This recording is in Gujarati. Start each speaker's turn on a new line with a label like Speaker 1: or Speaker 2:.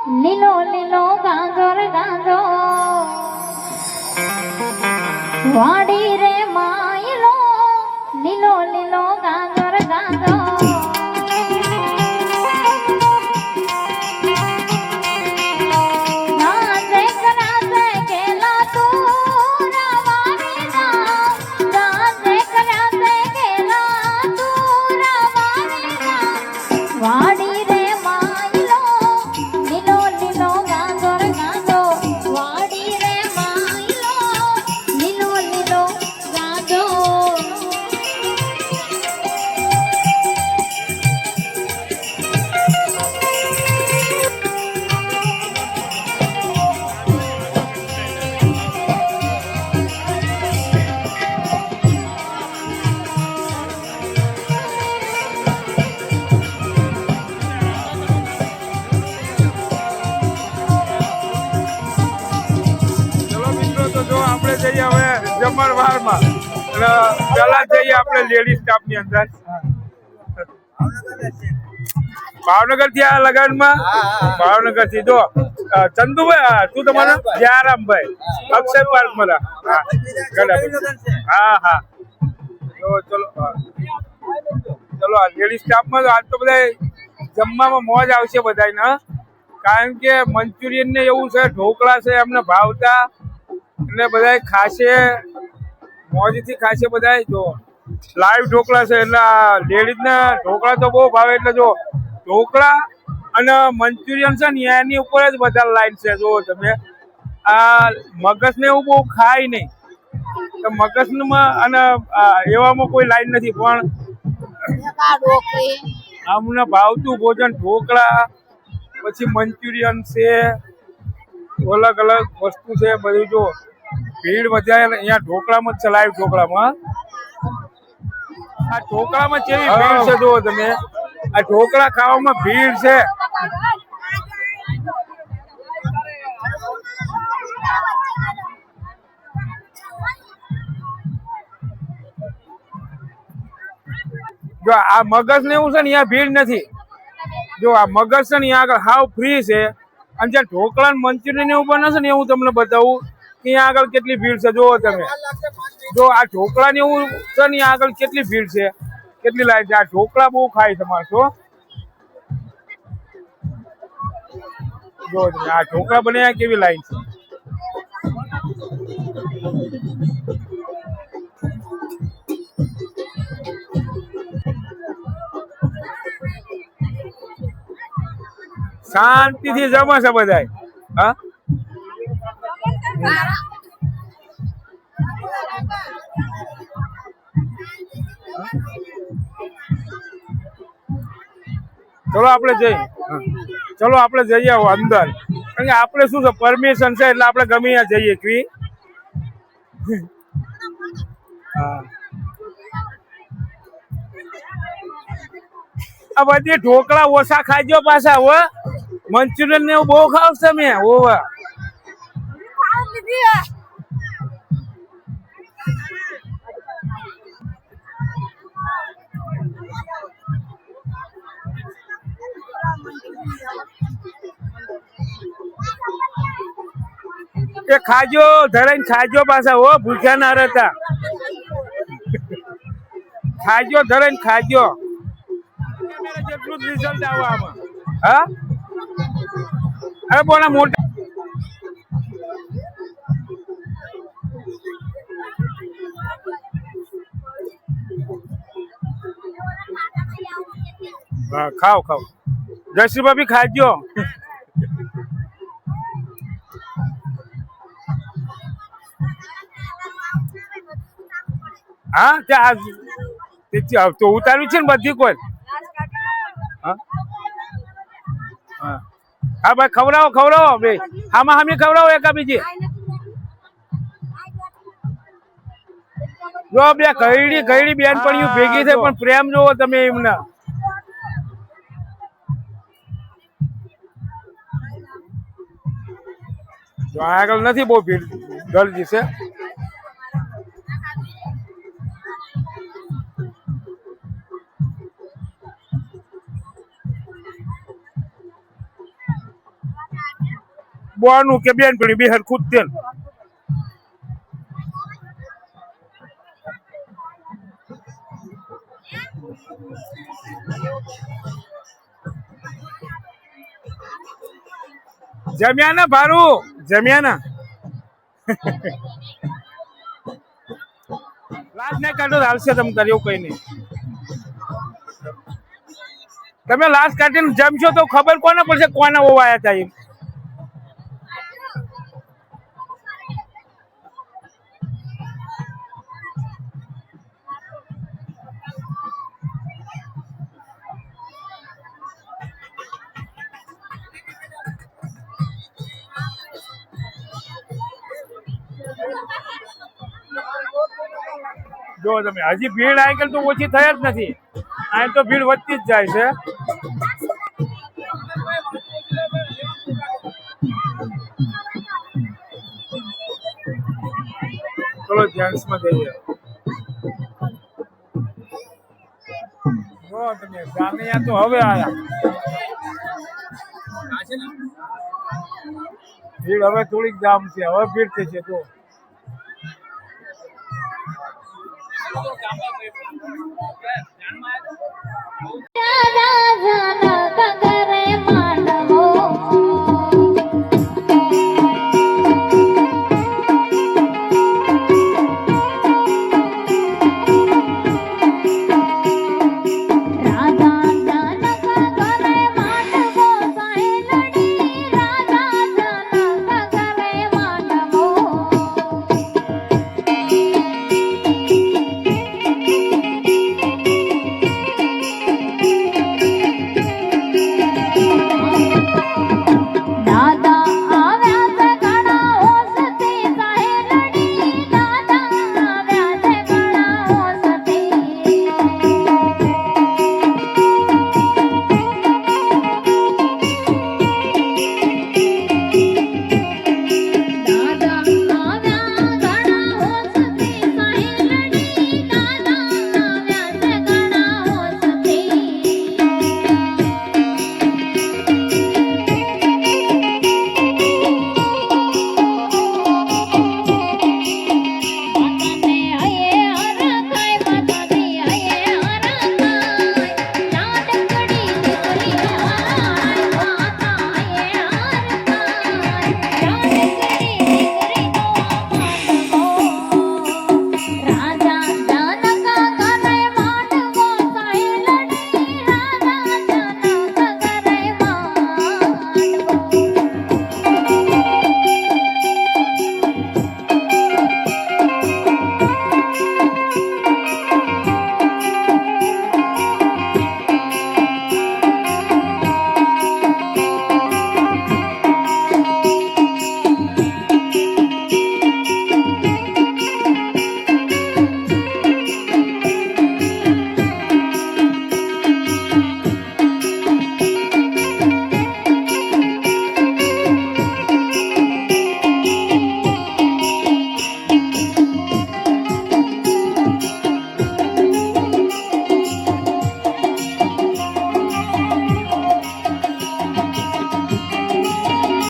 Speaker 1: લીલો લીલો ગાંજોર ગાંજો વાડી રે માયલો લીલો લીલો ગાંજોર ગાંજો
Speaker 2: જઈએ હવે જમણવારમાં અને પેલા જઈએ આપણે લેડીઝ સ્ટાફ ની અંદર ભાવનગર થી આ લગનમાં ભાવનગર થી જો ચંદુભાઈ તું તમારું જયરામભાઈ અક્ષય પાર્ક માં હા હા તો ચલો ચલો આ લેડીઝ સ્ટાફ માં આજ તો બધા જમવામાં મોજ આવશે બધાને કારણ કે મંચુરિયન ને એવું છે ઢોકળા છે એમને ભાવતા એટલે બધા ખાશે મોજથી ખાશે બધા જો લાઈવ ઢોકળા છે એટલે લેડીઝ ને ઢોકળા તો બહુ ભાવે એટલે જો ઢોકળા અને મંચુરિયન છે ને એની ઉપર જ બધા લાઈન છે જો તમે આ મગજ ને એવું બહુ ખાય નહીં તો મગજ માં અને એવામાં કોઈ લાઈન નથી પણ અમને ભાવતું ભોજન ઢોકળા પછી મંચુરિયન છે અલગ અલગ વસ્તુ છે બધું જો ભીડ વધારે અહીંયા ઢોકળામાં જ છે લાઈવ ઢોકળામાં આ ઢોકળામાં કેવી ભીડ છે જુઓ તમે આ ઢોકળા ખાવામાં ભીડ છે જો આ મગજ ને એવું છે ને અહીંયા ભીડ નથી જો આ મગજ છે ને અહીંયા આગળ હાવ ફ્રી છે અને જ્યાં ઢોકળા મંચુરિયન એવું બને છે ને એવું તમને બતાવું ત્યાં આગળ કેટલી ભીડ છે જુઓ તમે જો આ ઢોકળા ને એવું છે ને આગળ કેટલી ભીડ છે કેટલી લાઈન છે આ ઢોકળા બહુ ખાય તમારે તો જો આ ઢોકળા બન્યા કેવી લાઈન છે શાંતિથી જમે છે બધા હા ચલો આપણે જઈએ ચલો આપણે જઈએ અંદર કારણ કે આપણે શું છે પરમિશન છે એટલે આપણે ગમે ત્યાં જઈએ ક્વી આ બધી ઢોકળા ઓછા ખાજો પાછા હો મંચુરિયન ને એવું બહુ ખાવશે તમે ઓવા એ ખાજો ધરાઈને ખાજો પાછા હો ભૂખ્યા ના રહેતા ખાજો ધરાઈને ખાજો જેટલું જ રિઝલ્ટ આવે આમાં હા અરે બોલા મોટા હા ખાઓ ખાઓ જયશ્રી ભાભી ખાજો હા ત્યાં તો ઉતારવી છે ને બધી કોઈ હા ભાઈ ખવડાવો ખવડાવો ભાઈ હામાં હામી ખવડાવો એકા બીજી જો બે ઘરડી ઘરડી બેન પણ ભેગી છે પણ પ્રેમ જોવો તમે એમના આગળ નથી બહુ ભીડ ગરજી છે બોનું કે બેન પડી બે હરખું જ તેલ. જમ્યા ને ભારું જમ્યા ને લાજ નહીં કાઢો તો હાલશે તમે કર્યું કઈ નહીં. તમે લાશ કાઢીને જમશો તો ખબર કોને પડશે કોના ઓવાયા હતા એમ. જો તમે હજી ભીડ આગળ તો ઓછી થઈ જ નથી, આ તો ભીડ વધતી જ જાય છે. ચલો ધ્યાનમાં જઈએ. જો તમે જામિયા તો હવે આયા, ભીડ હવે થોડીક જામ છે, હવે ભીડ થઈ છે. તો
Speaker 1: રાજા જનક